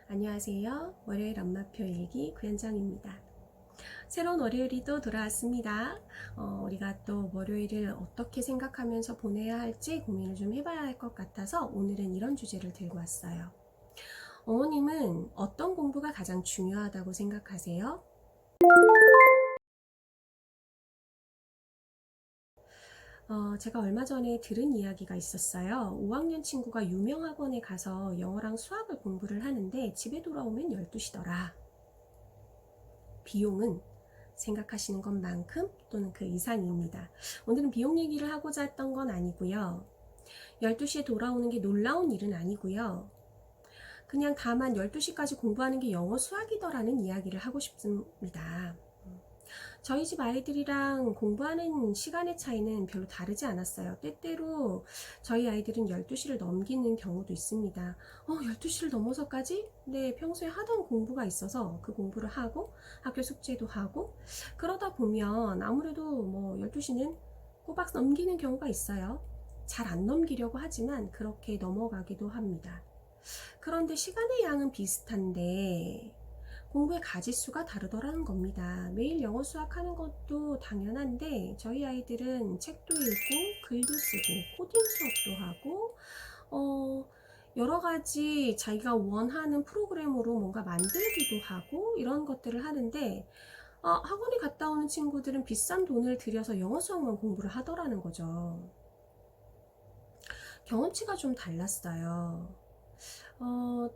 안녕하세요. 월요일 엄마표 일기 구현정입니다. 새로운 월요일이 또 돌아왔습니다. 우리가 또 월요일을 어떻게 생각하면서 보내야 할지 고민을 좀 해봐야 할 것 같아서 오늘은 이런 주제를 들고 왔어요. 어머님은 어떤 공부가 가장 중요하다고 생각하세요? 제가 얼마 전에 들은 이야기가 있었어요. 5학년 친구가 유명 학원에 가서 영어랑 수학을 공부를 하는데 집에 돌아오면 12시더라. 비용은 생각하시는 것만큼 또는 그 이상입니다. 오늘은 비용 얘기를 하고자 했던 건 아니고요. 12시에 돌아오는 게 놀라운 일은 아니고요. 그냥 다만 12시까지 공부하는 게 영어 수학이더라는 이야기를 하고 싶습니다. 저희 집 아이들이랑 공부하는 시간의 차이는 별로 다르지 않았어요. 때때로 저희 아이들은 12시를 넘기는 경우도 있습니다. 12시를 넘어서까지? 네, 평소에 하던 공부가 있어서 그 공부를 하고 학교 숙제도 하고 그러다 보면 아무래도 12시는 꼬박 넘기는 경우가 있어요. 잘 안 넘기려고 하지만 그렇게 넘어가기도 합니다. 그런데 시간의 양은 비슷한데 공부의 가지수가 다르더라는 겁니다. 매일 영어 수학하는 것도 당연한데 저희 아이들은 책도 읽고 글도 쓰고 코딩 수업도 하고 여러 가지 자기가 원하는 프로그램으로 뭔가 만들기도 하고 이런 것들을 하는데 학원에 갔다 오는 친구들은 비싼 돈을 들여서 영어 수학만 공부를 하더라는 거죠. 경험치가 좀 달랐어요. 어,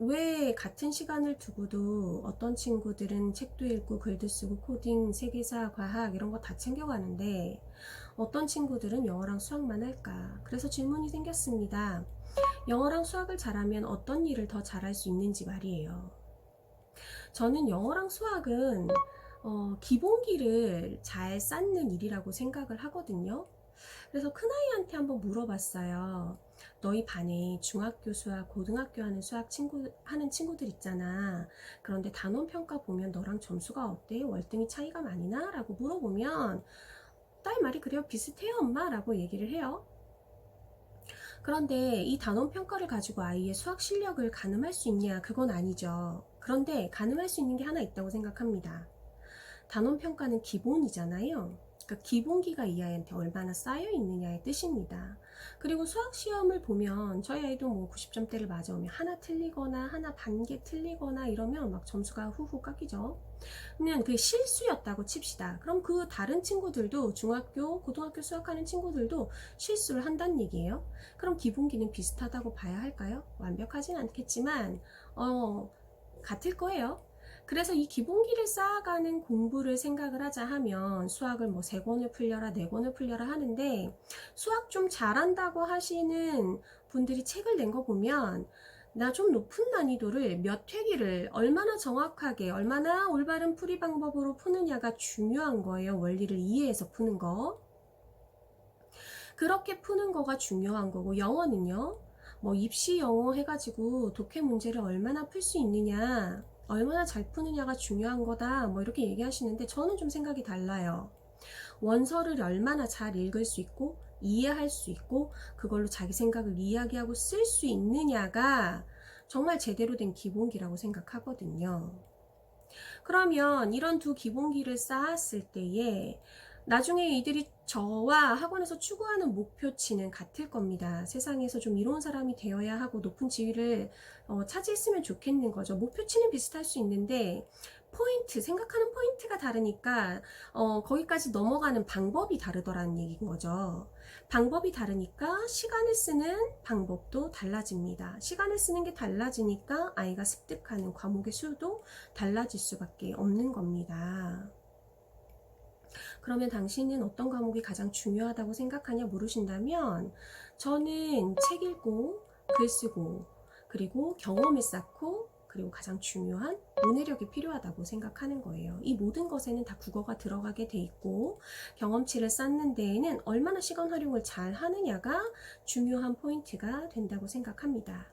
왜 같은 시간을 두고도 어떤 친구들은 책도 읽고 글도 쓰고 코딩, 세계사, 과학 이런 거 다 챙겨가는데 어떤 친구들은 영어랑 수학만 할까? 그래서 질문이 생겼습니다. 영어랑 수학을 잘하면 어떤 일을 더 잘할 수 있는지 말이에요. 저는 영어랑 수학은 기본기를 잘 쌓는 일이라고 생각을 하거든요. 그래서 큰아이한테 한번 물어봤어요. 너희 반에 중학교 수학, 고등학교 하는 친구들 있잖아. 그런데 단원 평가 보면 너랑 점수가 어때? 월등히 차이가 많이 나? 라고 물어보면 딸 말이 그래요. 비슷해요, 엄마. 라고 얘기를 해요. 그런데 이 단원 평가를 가지고 아이의 수학 실력을 가늠할 수 있냐? 그건 아니죠. 그런데 가늠할 수 있는 게 하나 있다고 생각합니다. 단원 평가는 기본이잖아요. 그러니까 기본기가 이 아이한테 얼마나 쌓여 있느냐의 뜻입니다. 그리고 수학 시험을 보면 저희 아이도 90점대를 맞아오면 하나 틀리거나 하나 반 개 틀리거나 이러면 막 점수가 후후 깎이죠. 그러면 그게 실수였다고 칩시다. 그럼 그 다른 친구들도 중학교, 고등학교 수학하는 친구들도 실수를 한다는 얘기예요. 그럼 기본기는 비슷하다고 봐야 할까요? 완벽하진 않겠지만 같을 거예요. 그래서 이 기본기를 쌓아가는 공부를 생각을 하자 하면 수학을 3권을 풀려라, 4권을 풀려라 하는데 수학 좀 잘한다고 하시는 분들이 책을 낸 거 보면 나 좀 높은 난이도를 몇 회기를 얼마나 정확하게, 얼마나 올바른 풀이 방법으로 푸느냐가 중요한 거예요. 원리를 이해해서 푸는 거. 그렇게 푸는 거가 중요한 거고 영어는요. 입시 영어 해가지고 독해 문제를 얼마나 풀 수 있느냐, 얼마나 잘 푸느냐가 중요한 거다. 이렇게 얘기하시는데 저는 좀 생각이 달라요. 원서를 얼마나 잘 읽을 수 있고 이해할 수 있고 그걸로 자기 생각을 이야기하고 쓸 수 있느냐가 정말 제대로 된 기본기라고 생각하거든요. 그러면 이런 두 기본기를 쌓았을 때에 나중에 이들이 저와 학원에서 추구하는 목표치는 같을 겁니다. 세상에서 좀 이로운 사람이 되어야 하고 높은 지위를 차지했으면 좋겠는 거죠. 목표치는 비슷할 수 있는데 생각하는 포인트가 다르니까 거기까지 넘어가는 방법이 다르더라는 얘기인 거죠. 방법이 다르니까 시간을 쓰는 방법도 달라집니다. 시간을 쓰는 게 달라지니까 아이가 습득하는 과목의 수도 달라질 수밖에 없는 겁니다. 그러면 당신은 어떤 과목이 가장 중요하다고 생각하냐 물으신다면 저는 책 읽고 글 쓰고 그리고 경험을 쌓고 그리고 가장 중요한 문해력이 필요하다고 생각하는 거예요. 이 모든 것에는 다 국어가 들어가게 돼 있고 경험치를 쌓는 데에는 얼마나 시간 활용을 잘 하느냐가 중요한 포인트가 된다고 생각합니다.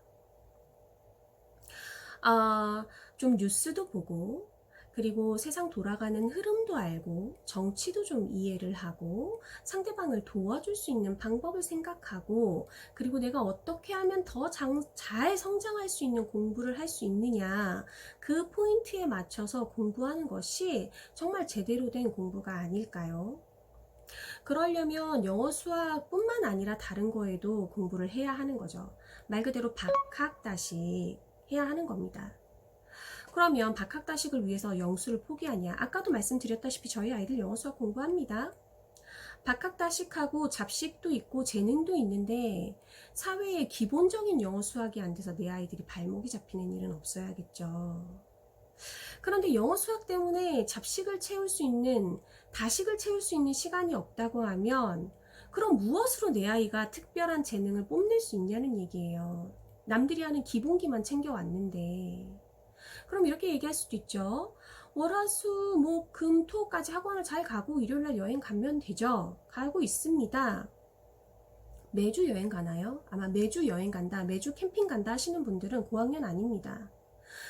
좀 뉴스도 보고 그리고 세상 돌아가는 흐름도 알고 정치도 좀 이해를 하고 상대방을 도와줄 수 있는 방법을 생각하고 그리고 내가 어떻게 하면 더 잘 성장할 수 있는 공부를 할 수 있느냐 그 포인트에 맞춰서 공부하는 것이 정말 제대로 된 공부가 아닐까요? 그러려면 영어 수학뿐만 아니라 다른 거에도 공부를 해야 하는 거죠. 말 그대로 박학다식 해야 하는 겁니다. 그러면 박학다식을 위해서 영수를 포기하냐? 아까도 말씀드렸다시피 저희 아이들 영어 수학 공부합니다. 박학다식하고 잡식도 있고 재능도 있는데 사회에 기본적인 영어 수학이 안 돼서 내 아이들이 발목이 잡히는 일은 없어야겠죠. 그런데 영어 수학 때문에 잡식을 채울 수 있는, 다식을 채울 수 있는 시간이 없다고 하면 그럼 무엇으로 내 아이가 특별한 재능을 뽐낼 수 있냐는 얘기예요. 남들이 하는 기본기만 챙겨왔는데. 그럼 이렇게 얘기할 수도 있죠. 월화수 목 금 토까지 학원을 잘 가고 일요일날 여행 가면 되죠. 가고 있습니다. 매주 여행 가나요? 아마 매주 여행 간다, 매주 캠핑 간다 하시는 분들은 고학년 아닙니다.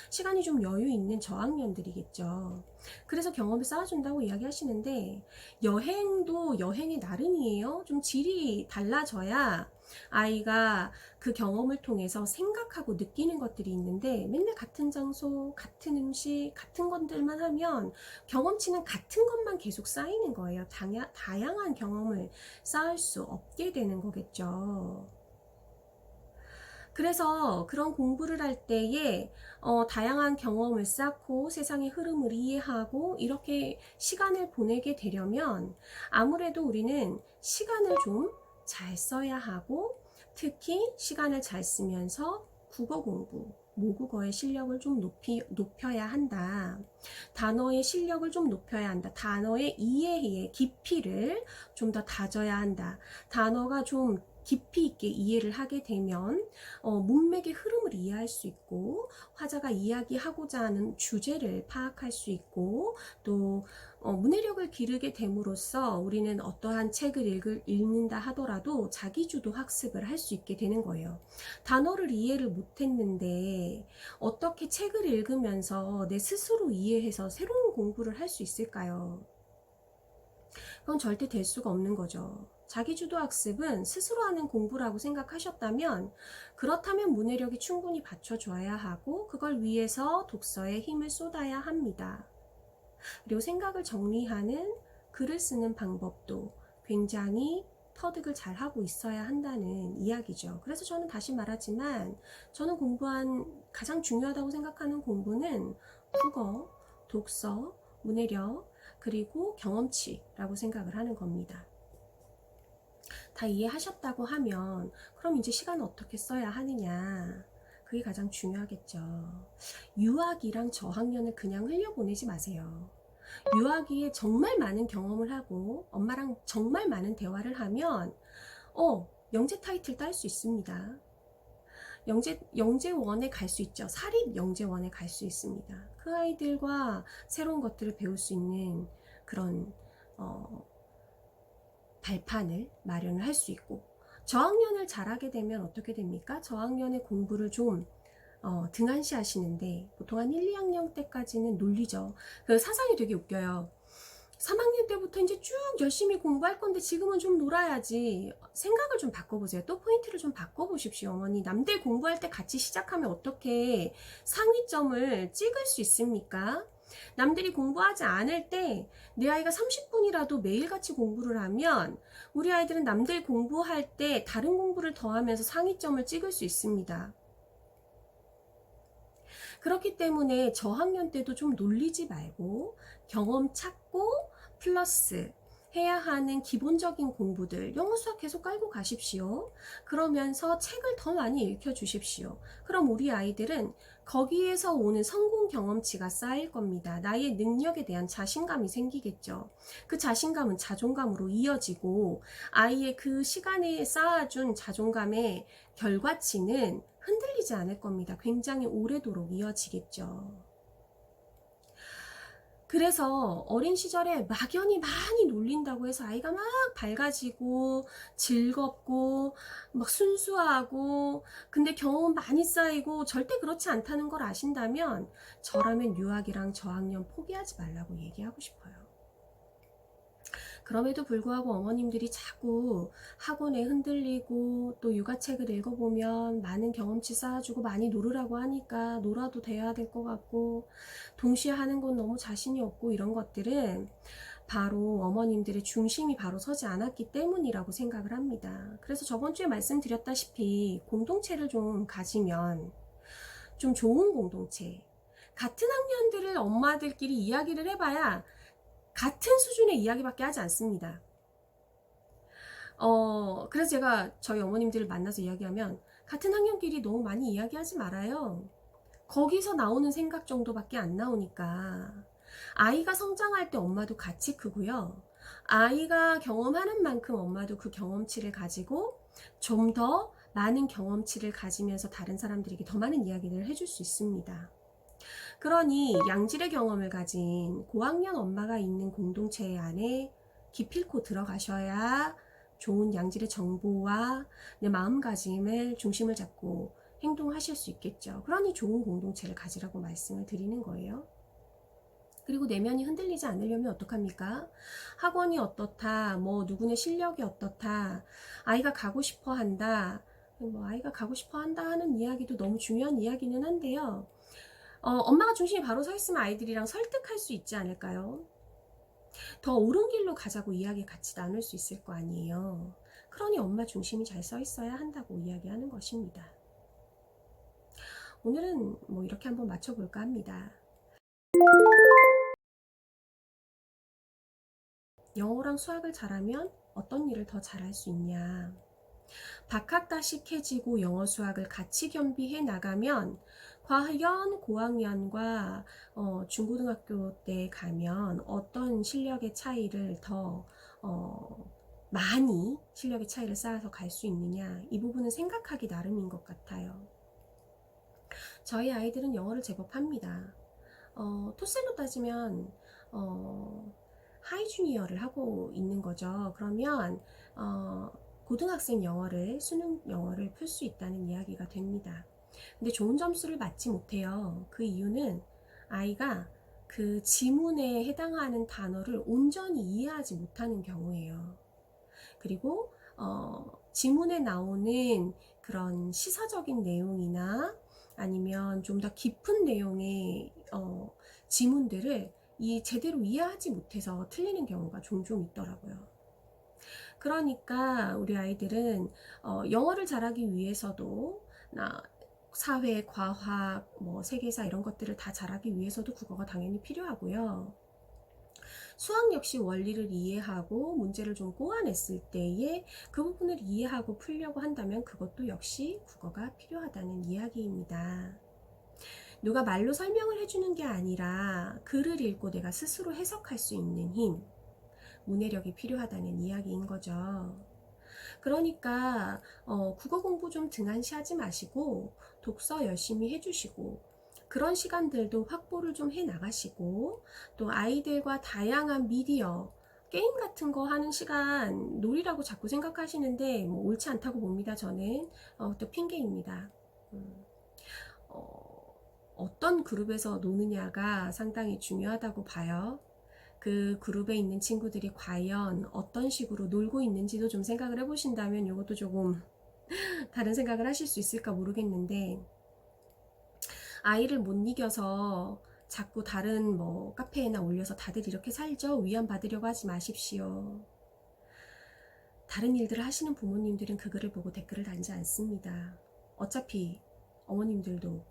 시간이 좀 여유 있는 저학년들이겠죠. 그래서 경험을 쌓아준다고 이야기하시는데 여행도 여행의 나름이에요. 좀 질이 달라져야 아이가 그 경험을 통해서 생각하고 느끼는 것들이 있는데 맨날 같은 장소, 같은 음식, 같은 것들만 하면 경험치는 같은 것만 계속 쌓이는 거예요. 다양한 경험을 쌓을 수 없게 되는 거겠죠. 그래서 그런 공부를 할 때에 다양한 경험을 쌓고 세상의 흐름을 이해하고 이렇게 시간을 보내게 되려면 아무래도 우리는 시간을 좀 잘 써야 하고 특히 시간을 잘 쓰면서 국어 공부, 모국어의 실력을 좀 높여야 한다. 단어의 실력을 좀 높여야 한다. 단어의 이해의 깊이를 좀 더 다져야 한다. 단어가 좀 깊이 있게 이해를 하게 되면 문맥의 흐름을 이해할 수 있고 화자가 이야기하고자 하는 주제를 파악할 수 있고 또 문해력을 기르게 됨으로써 우리는 어떠한 책을 읽는다 하더라도 자기주도 학습을 할 수 있게 되는 거예요. 단어를 이해를 못했는데 어떻게 책을 읽으면서 내 스스로 이해해서 새로운 공부를 할 수 있을까요? 그건 절대 될 수가 없는 거죠. 자기주도 학습은 스스로 하는 공부라고 생각하셨다면 그렇다면 문해력이 충분히 받쳐줘야 하고 그걸 위해서 독서에 힘을 쏟아야 합니다. 그리고 생각을 정리하는 글을 쓰는 방법도 굉장히 터득을 잘 하고 있어야 한다는 이야기죠. 그래서 저는 다시 말하지만 저는 공부한 가장 중요하다고 생각하는 공부는 국어, 독서, 문해력, 그리고 경험치라고 생각을 하는 겁니다. 다 이해하셨다고 하면 그럼 이제 시간을 어떻게 써야 하느냐, 그게 가장 중요하겠죠. 유아기랑 저학년을 그냥 흘려보내지 마세요. 유아기에 정말 많은 경험을 하고 엄마랑 정말 많은 대화를 하면 영재 타이틀 딸 수 있습니다. 영재원에 갈 수 있죠. 사립 영재원에 갈 수 있습니다. 그 아이들과 새로운 것들을 배울 수 있는 그런 발판을 마련을 할 수 있고, 저학년을 잘하게 되면 어떻게 됩니까? 저학년의 공부를 좀 등한시 하시는데 보통 한 1, 2학년 때까지는 놀리죠. 그 사상이 되게 웃겨요. 3학년 때부터 이제 쭉 열심히 공부할 건데 지금은 좀 놀아야지. 생각을 좀 바꿔보세요. 또 포인트를 좀 바꿔보십시오. 어머니, 남들 공부할 때 같이 시작하면 어떻게 상위점을 찍을 수 있습니까? 남들이 공부하지 않을 때 내 아이가 30분이라도 매일같이 공부를 하면 우리 아이들은 남들 공부할 때 다른 공부를 더하면서 상위점을 찍을 수 있습니다. 그렇기 때문에 저학년 때도 좀 놀리지 말고 경험 찾고 플러스 해야 하는 기본적인 공부들, 영어 수학 계속 깔고 가십시오. 그러면서 책을 더 많이 읽혀주십시오. 그럼 우리 아이들은 거기에서 오는 성공 경험치가 쌓일 겁니다. 나의 능력에 대한 자신감이 생기겠죠. 그 자신감은 자존감으로 이어지고 아이의 그 시간에 쌓아준 자존감의 결과치는 흔들리지 않을 겁니다. 굉장히 오래도록 이어지겠죠. 그래서 어린 시절에 막연히 많이 놀린다고 해서 아이가 막 밝아지고 즐겁고 막 순수하고 근데 경험 많이 쌓이고 절대 그렇지 않다는 걸 아신다면 저라면 유아기랑 저학년 포기하지 말라고 얘기하고 싶어요. 그럼에도 불구하고 어머님들이 자꾸 학원에 흔들리고 또 육아책을 읽어보면 많은 경험치 쌓아주고 많이 놀으라고 하니까 놀아도 돼야 될 것 같고 동시에 하는 건 너무 자신이 없고 이런 것들은 바로 어머님들의 중심이 바로 서지 않았기 때문이라고 생각을 합니다. 그래서 저번 주에 말씀드렸다시피 공동체를 좀 가지면 좀 좋은 공동체, 같은 학년들을 엄마들끼리 이야기를 해봐야 같은 수준의 이야기밖에 하지 않습니다. 그래서 제가 저희 어머님들을 만나서 이야기하면 같은 학년끼리 너무 많이 이야기하지 말아요. 거기서 나오는 생각 정도밖에 안 나오니까. 아이가 성장할 때 엄마도 같이 크고요. 아이가 경험하는 만큼 엄마도 그 경험치를 가지고 좀 더 많은 경험치를 가지면서 다른 사람들에게 더 많은 이야기를 해줄 수 있습니다. 그러니 양질의 경험을 가진 고학년 엄마가 있는 공동체 안에 기필코 들어가셔야 좋은 양질의 정보와 내 마음가짐을 중심을 잡고 행동하실 수 있겠죠. 그러니 좋은 공동체를 가지라고 말씀을 드리는 거예요. 그리고 내면이 흔들리지 않으려면 어떡합니까? 학원이 어떻다, 뭐 누구네 실력이 어떻다, 아이가 가고 싶어 한다, 뭐 아이가 가고 싶어 한다 하는 이야기도 너무 중요한 이야기는 한데요. 엄마가 중심이 바로 서 있으면 아이들이랑 설득할 수 있지 않을까요? 더 옳은 길로 가자고 이야기 같이 나눌 수 있을 거 아니에요. 그러니 엄마 중심이 잘 서 있어야 한다고 이야기하는 것입니다. 오늘은 뭐 이렇게 한번 맞춰볼까 합니다. 영어랑 수학을 잘하면 어떤 일을 더 잘할 수 있냐? 박학다식해지고 영어 수학을 같이 겸비해 나가면 과연 고학년과 중고등학교 때 가면 어떤 실력의 차이를 더 많이 실력의 차이를 쌓아서 갈 수 있느냐, 이 부분은 생각하기 나름인 것 같아요. 저희 아이들은 영어를 제법 합니다. 토셀로 따지면 하이 주니어를 하고 있는 거죠. 그러면 고등학생 영어를, 수능 영어를 풀 수 있다는 이야기가 됩니다. 근데 좋은 점수를 맞지 못해요. 그 이유는 아이가 그 지문에 해당하는 단어를 온전히 이해하지 못하는 경우예요. 그리고 지문에 나오는 그런 시사적인 내용이나 아니면 좀 더 깊은 내용의 지문들을 제대로 이해하지 못해서 틀리는 경우가 종종 있더라고요. 그러니까 우리 아이들은 영어를 잘하기 위해서도 사회, 과학, 뭐 세계사 이런 것들을 다 잘하기 위해서도 국어가 당연히 필요하고요. 수학 역시 원리를 이해하고 문제를 좀 꼬아냈을 때에 그 부분을 이해하고 풀려고 한다면 그것도 역시 국어가 필요하다는 이야기입니다. 누가 말로 설명을 해주는 게 아니라 글을 읽고 내가 스스로 해석할 수 있는 힘, 문해력이 필요하다는 이야기인 거죠. 그러니까 국어 공부 좀 등한시하지 마시고 독서 열심히 해주시고 그런 시간들도 확보를 좀 해 나가시고 또 아이들과 다양한 미디어 게임 같은 거 하는 시간 놀이라고 자꾸 생각하시는데 뭐 옳지 않다고 봅니다. 저는 또 핑계입니다. 어떤 그룹에서 노느냐가 상당히 중요하다고 봐요. 그 그룹에 있는 친구들이 과연 어떤 식으로 놀고 있는지도 좀 생각을 해보신다면 이것도 조금 다른 생각을 하실 수 있을까 모르겠는데 아이를 못 이겨서 자꾸 다른 뭐 카페에나 올려서 다들 이렇게 살죠? 위안 받으려고 하지 마십시오. 다른 일들을 하시는 부모님들은 그 글을 보고 댓글을 달지 않습니다. 어차피 어머님들도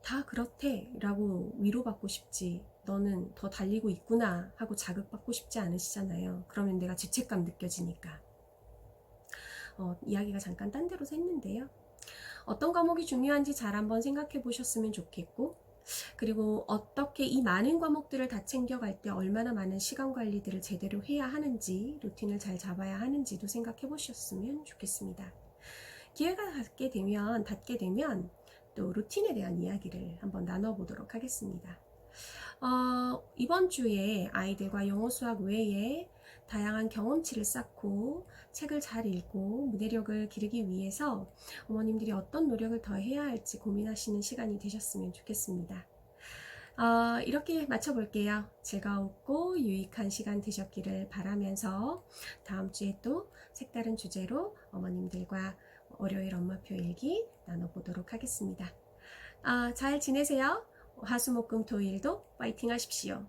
다 그렇대 라고 위로받고 싶지 너는 더 달리고 있구나 하고 자극받고 싶지 않으시잖아요. 그러면 내가 죄책감 느껴지니까. 이야기가 잠깐 딴 데로 샜는데요. 어떤 과목이 중요한지 잘 한번 생각해 보셨으면 좋겠고 그리고 어떻게 이 많은 과목들을 다 챙겨갈 때 얼마나 많은 시간 관리들을 제대로 해야 하는지 루틴을 잘 잡아야 하는지도 생각해 보셨으면 좋겠습니다. 기회가 닿게 되면 또 루틴에 대한 이야기를 한번 나눠보도록 하겠습니다. 이번 주에 아이들과 영어 수학 외에 다양한 경험치를 쌓고 책을 잘 읽고 문해력을 기르기 위해서 어머님들이 어떤 노력을 더 해야 할지 고민하시는 시간이 되셨으면 좋겠습니다. 이렇게 마쳐볼게요. 즐거웠고 유익한 시간 되셨기를 바라면서 다음 주에 또 색다른 주제로 어머님들과 월요일 엄마표 일기 나눠보도록 하겠습니다. 잘 지내세요. 화수목금토일도 파이팅 하십시오.